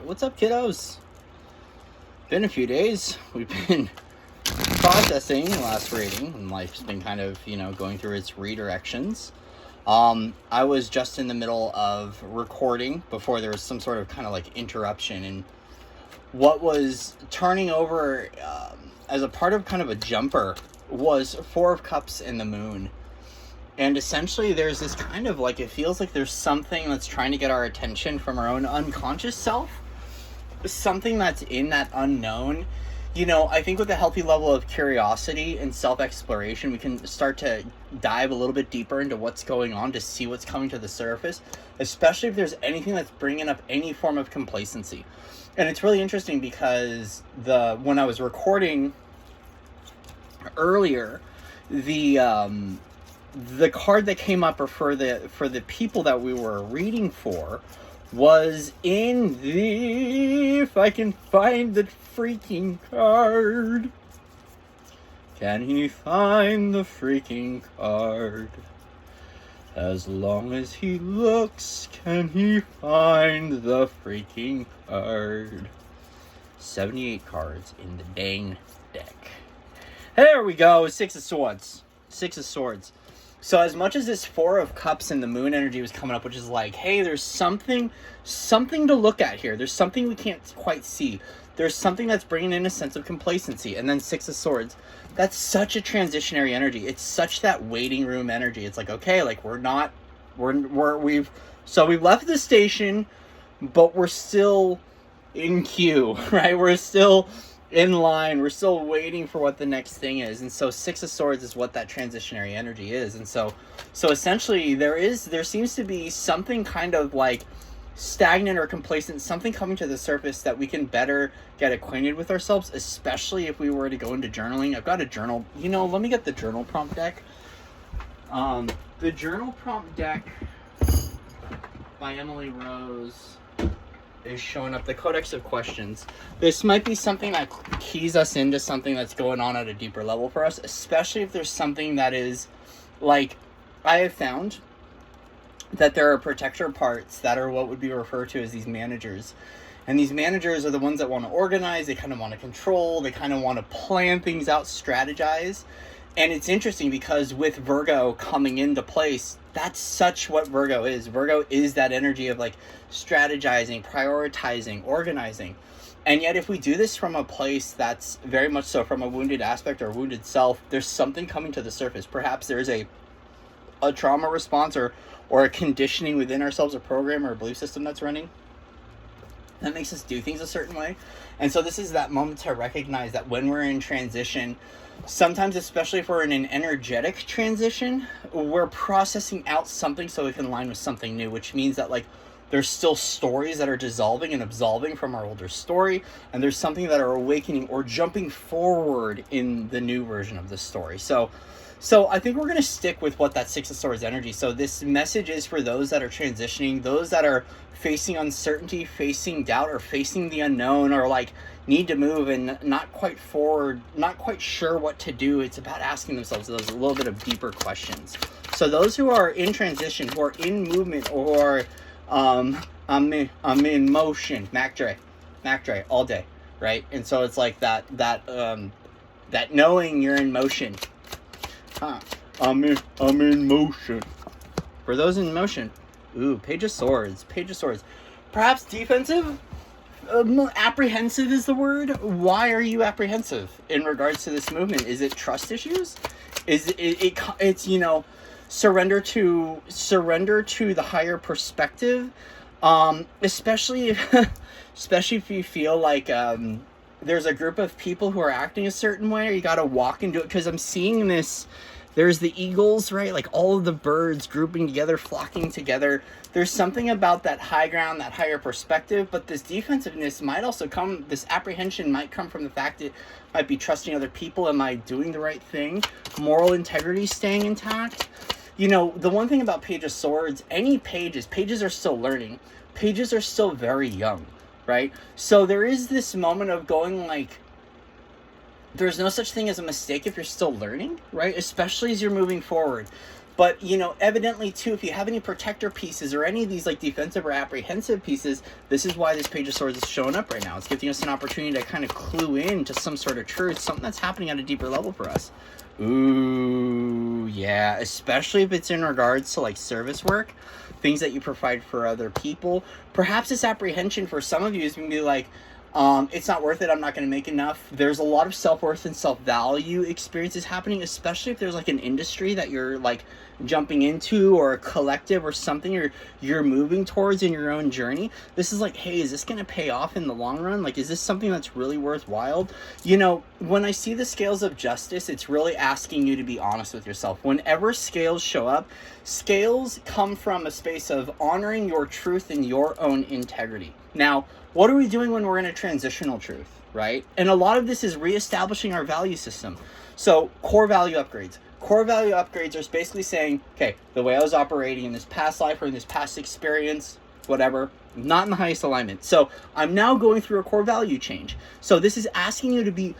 What's up, kiddos? Been a few days. We've been processing last reading, and life's been kind of, going through its redirections. I was just in the middle of recording before there was some sort of kind of like interruption, and what was turning over as a part of kind of a jumper was Four of Cups and the Moon. And essentially there's this kind of like, it feels like there's something that's trying to get our attention from our own unconscious self. Something that's in that unknown. I think with a healthy level of curiosity and self-exploration, we can start to dive a little bit deeper into what's going on to see what's coming to the surface, especially if there's anything that's bringing up any form of complacency. And it's really interesting because when I was recording earlier, the card that came up for the people that we were reading for was in the, if I can find the freaking card. Can he find the freaking card? As long as he looks, can he find the freaking card? 78 cards in the dang deck. There we go, Six of Swords. Six of Swords. So as much as this Four of Cups and the Moon energy was coming up, which is like, hey, there's something to look at here. There's something we can't quite see. There's something that's bringing in a sense of complacency. And then Six of Swords, that's such a transitionary energy. It's such that waiting room energy. It's like, okay, like we've left the station, but we're still in queue, right? We're still in line. We're still waiting for what the next thing is. And so Six of Swords is what that transitionary energy is. And so essentially there seems to be something kind of like stagnant or complacent, something coming to the surface that we can better get acquainted with ourselves, especially if we were to go into journaling. I've got a journal, let me get the journal prompt deck. The journal prompt deck by Emily Rose is showing up, the Codex of Questions. This might be something that keys us into something that's going on at a deeper level for us, especially if there's something that is like, I have found that there are protector parts that are what would be referred to as these managers. And these managers are the ones that want to organize, they kind of want to control, they kind of want to plan things out, strategize. And it's interesting because with Virgo coming into place, that's such what Virgo is. Virgo is that energy of like strategizing, prioritizing, organizing. And yet if we do this from a place that's very much so from a wounded aspect or wounded self, there's something coming to the surface. Perhaps there's a trauma response or a conditioning within ourselves, a program or a belief system that's running that makes us do things a certain way. And so this is that moment to recognize that when we're in transition, sometimes, especially if we're in an energetic transition, we're processing out something so we can align with something new, which means that like there's still stories that are dissolving and absolving from our older story, and there's something that are awakening or jumping forward in the new version of the story. So I think we're going to stick with what that Six of Swords energy. So this message is for those that are transitioning, those that are facing uncertainty, facing doubt, or facing the unknown, or like need to move and not quite forward, not quite sure what to do. It's about asking themselves those a little bit of deeper questions. So those who are in transition, who are in movement, or I'm in motion, Mac Dre all day, right? And so it's like that knowing you're in motion. I'm in motion. For those in motion, Page of Swords. Perhaps defensive? Apprehensive is the word. Why are you apprehensive in regards to this movement? Is it trust issues? Is it's surrender to the higher perspective, especially if you feel like there's a group of people who are acting a certain way, or you got to walk into it. Because I'm seeing this, there's the eagles, right? Like all of the birds grouping together, flocking together. There's something about that high ground, that higher perspective. But this defensiveness might also come, this apprehension might come from the fact it might be trusting other people. Am I doing the right thing? Moral integrity staying intact. The one thing about Page of Swords, pages are still learning. Pages are still very young, right? So there is this moment of going like, there's no such thing as a mistake if you're still learning, right? Especially as you're moving forward. But, you know, evidently, too, if you have any protector pieces or any of these, like, defensive or apprehensive pieces, this is why this Page of Swords is showing up right now. It's giving us an opportunity to kind of clue in to some sort of truth, something that's happening at a deeper level for us. Ooh, yeah, especially if it's in regards to, like, service work, things that you provide for other people. Perhaps this apprehension for some of you is going to be like, it's not worth it, I'm not going to make enough. There's a lot of self-worth and self-value experiences happening, especially if there's like an industry that you're like jumping into, or a collective or something you're moving towards in your own journey. This is like, hey, is this going to pay off in the long run? Like, is this something that's really worthwhile? You know, when I see the scales of justice, it's really asking you to be honest with yourself. Whenever scales show up, scales come from a space of honoring your truth and your own integrity. Now, what are we doing when we're in a transitional truth, right? And a lot of this is reestablishing our value system. So core value upgrades. Core value upgrades are basically saying, okay, the way I was operating in this past life or in this past experience, whatever, not in the highest alignment. So I'm now going through a core value change. So this is asking you to be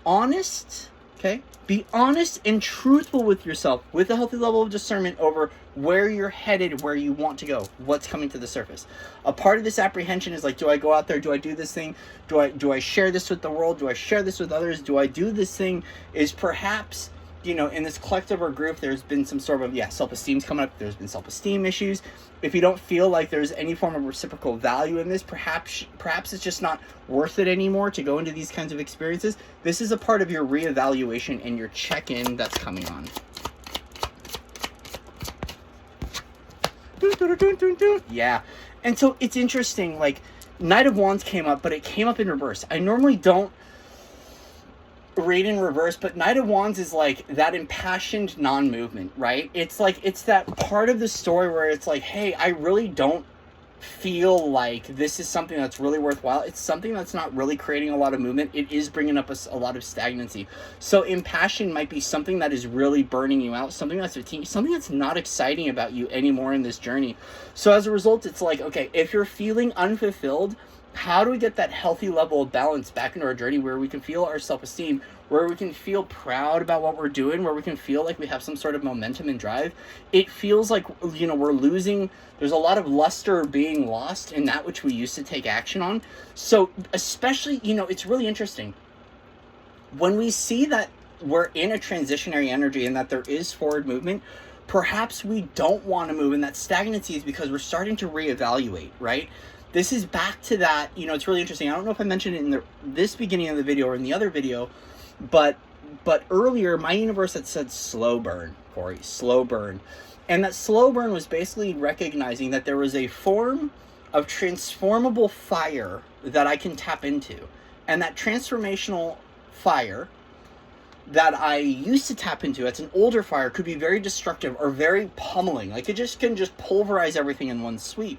honest, okay? Be honest and truthful with yourself with a healthy level of discernment over where you're headed, where you want to go, what's coming to the surface. A part of this apprehension is like, do I go out there? Do I do this thing? Do I share this with the world? Do I share this with others? Do I do this thing? Is perhaps, you know, in this collective or group, there's been some sort of, self-esteem's coming up. There's been self-esteem issues. If you don't feel like there's any form of reciprocal value in this, perhaps it's just not worth it anymore to go into these kinds of experiences. This is a part of your reevaluation and your check-in that's coming on. Yeah. And so it's interesting, like, Knight of Wands came up, but it came up in reverse. I normally don't read in reverse, but Knight of Wands is like that impassioned non-movement, right? It's like, it's that part of the story where it's like, hey, I really don't feel like this is something that's really worthwhile. It's something that's not really creating a lot of movement. It is bringing up a lot of stagnancy. So impassion might be something that is really burning you out, something that's something that's not exciting about you anymore in this journey. So as a result, it's like, okay, if you're feeling unfulfilled, how do we get that healthy level of balance back into our journey where we can feel our self-esteem, where we can feel proud about what we're doing, where we can feel like we have some sort of momentum and drive? It feels like, you know, we're losing, there's a lot of luster being lost in that which we used to take action on. So especially, you know, it's really interesting. When we see that we're in a transitionary energy and that there is forward movement, perhaps we don't want to move, and that stagnancy is because we're starting to reevaluate, right? This is back to that, you know, it's really interesting. I don't know if I mentioned it in this beginning of the video or in the other video, but earlier, my universe had said slow burn, Corey, slow burn. And that slow burn was basically recognizing that there was a form of transformable fire that I can tap into. And that transformational fire that I used to tap into, it's an older fire, could be very destructive or very pummeling. Like, it just can just pulverize everything in one sweep.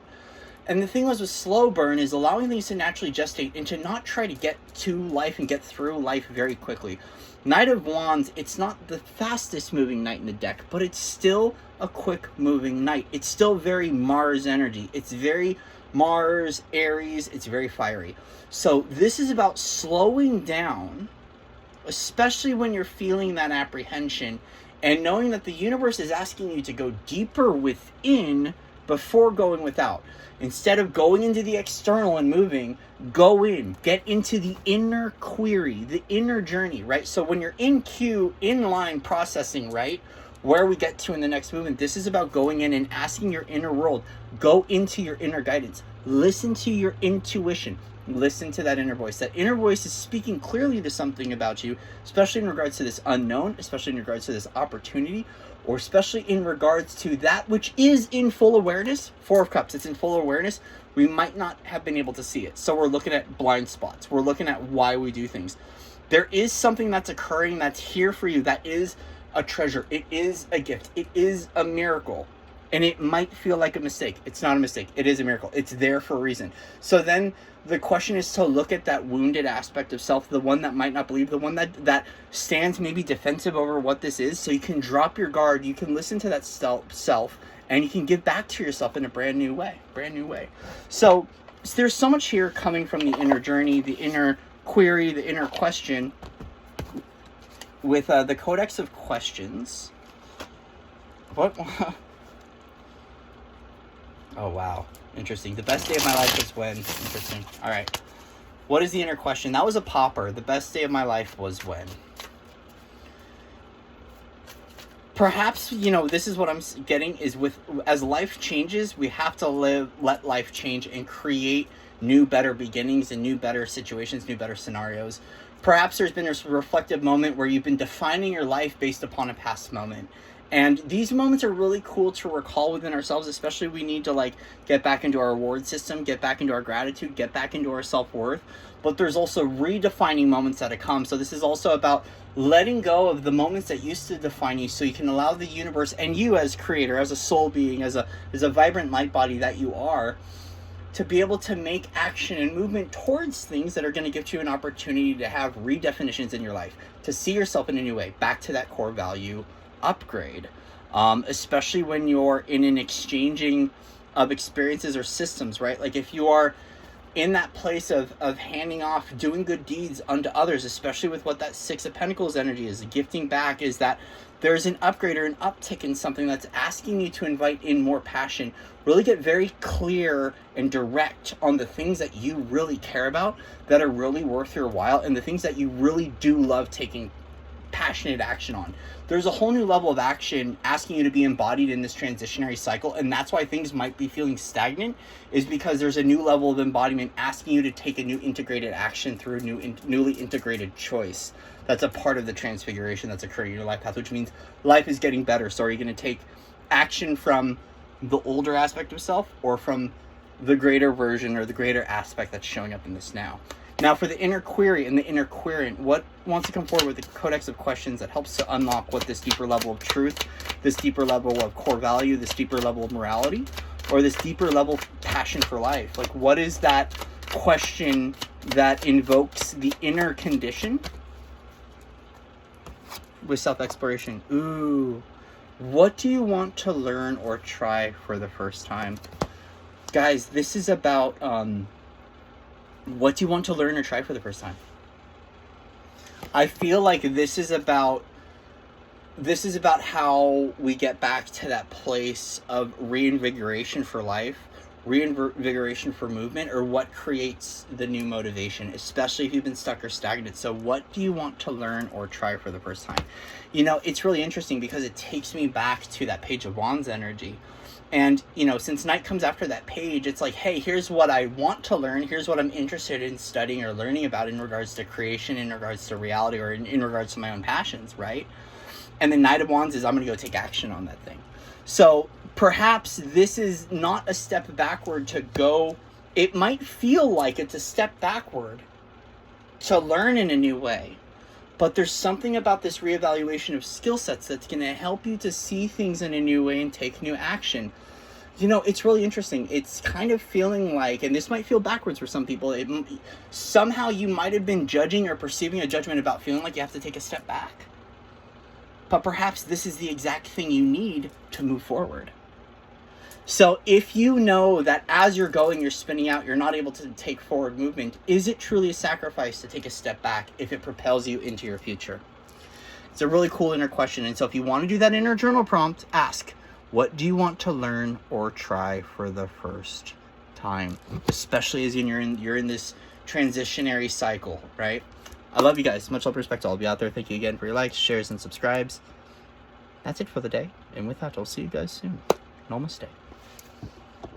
And the thing was with slow burn is allowing things to naturally gestate and to not try to get to life and get through life very quickly. Knight of Wands, it's not the fastest moving knight in the deck, but it's still a quick moving knight. It's still very Mars energy. It's very Mars, Aries, it's very fiery. So this is about slowing down, especially when you're feeling that apprehension, and knowing that the universe is asking you to go deeper within before going without. Instead of going into the external and moving, go in, get into the inner query, the inner journey, right? So when you're in queue, in line processing, right, where we get to in the next movement, this is about going in and asking your inner world, go into your inner guidance, listen to your intuition, listen to that inner voice. That inner voice is speaking clearly to something about you, especially in regards to this unknown, especially in regards to this opportunity, or especially in regards to that which is in full awareness. Four of Cups, it's in full awareness. We might not have been able to see it. So we're looking at blind spots. We're looking at why we do things. There is something that's occurring that's here for you. That is a treasure. It is a gift. It is a miracle. And it might feel like a mistake. It's not a mistake. It is a miracle. It's there for a reason. So then the question is to look at that wounded aspect of self, the one that might not believe, the one that stands maybe defensive over what this is, so you can drop your guard, you can listen to that self, and you can give back to yourself in a brand new way. So there's so much here coming from the inner journey, the inner query, the inner question. With the Codex of Questions, What? Oh, wow. Interesting. The best day of my life was when. Interesting. All right. What is the inner question? That was a popper. The best day of my life was when. Perhaps, this is what I'm getting is as life changes, we have to let life change and create new, better beginnings and new, better situations, new, better scenarios. Perhaps there's been a reflective moment where you've been defining your life based upon a past moment. And these moments are really cool to recall within ourselves, especially we need to get back into our reward system, get back into our gratitude, get back into our self-worth. But there's also redefining moments that come. So this is also about letting go of the moments that used to define you so you can allow the universe and you as creator, as a soul being, as a vibrant light body that you are, to be able to make action and movement towards things that are going to give you an opportunity to have redefinitions in your life, to see yourself in a new way, back to that core value upgrade, especially when you're in an exchanging of experiences or systems, right? Like if you are in that place of handing off, doing good deeds unto others, especially with what that Six of Pentacles energy is, gifting back, is that there's an upgrade or an uptick in something that's asking you to invite in more passion. Really get very clear and direct on the things that you really care about, that are really worth your while, and the things that you really do love taking passionate action on. There's a whole new level of action asking you to be embodied in this transitionary cycle, and that's why things might be feeling stagnant, is because there's a new level of embodiment asking you to take a new integrated action through a newly integrated choice. That's a part of the transfiguration that's occurring in your life path, which means life is getting better. So are you going to take action from the older aspect of self, or from the greater version or the greater aspect that's showing up in this now? Now, for the inner query and the inner querent, what wants to come forward with the codex of questions that helps to unlock what this deeper level of truth, this deeper level of core value, this deeper level of morality, or this deeper level of passion for life? Like, what is that question that invokes the inner condition with self-exploration? Ooh, what do you want to learn or try for the first time? Guys, this is about... what do you want to learn or try for the first time? I feel like this is about how we get back to that place of reinvigoration for life, reinvigoration for movement, or what creates the new motivation, especially if you've been stuck or stagnant. So what do you want to learn or try for the first time? It's really interesting because it takes me back to that Page of Wands energy. And, since night comes after that page, it's like, hey, here's what I want to learn. Here's what I'm interested in studying or learning about in regards to creation, in regards to reality, or in regards to my own passions, right? And the Knight of Wands is I'm going to go take action on that thing. So perhaps this is not a step backward to go. It might feel like it's a step backward to learn in a new way. But there's something about this reevaluation of skill sets that's going to help you to see things in a new way and take new action. It's really interesting. It's kind of feeling like, and this might feel backwards for some people, somehow you might have been judging or perceiving a judgment about feeling like you have to take a step back. But perhaps this is the exact thing you need to move forward. So if you know that as you're going, you're spinning out, you're not able to take forward movement, is it truly a sacrifice to take a step back if it propels you into your future? It's a really cool inner question. And so if you want to do that inner journal prompt, ask, what do you want to learn or try for the first time? Especially as you're in this transitionary cycle, right? I love you guys. Much love, respect to all of you out there. Thank you again for your likes, shares, and subscribes. That's it for the day. And with that, I'll see you guys soon. Namaste.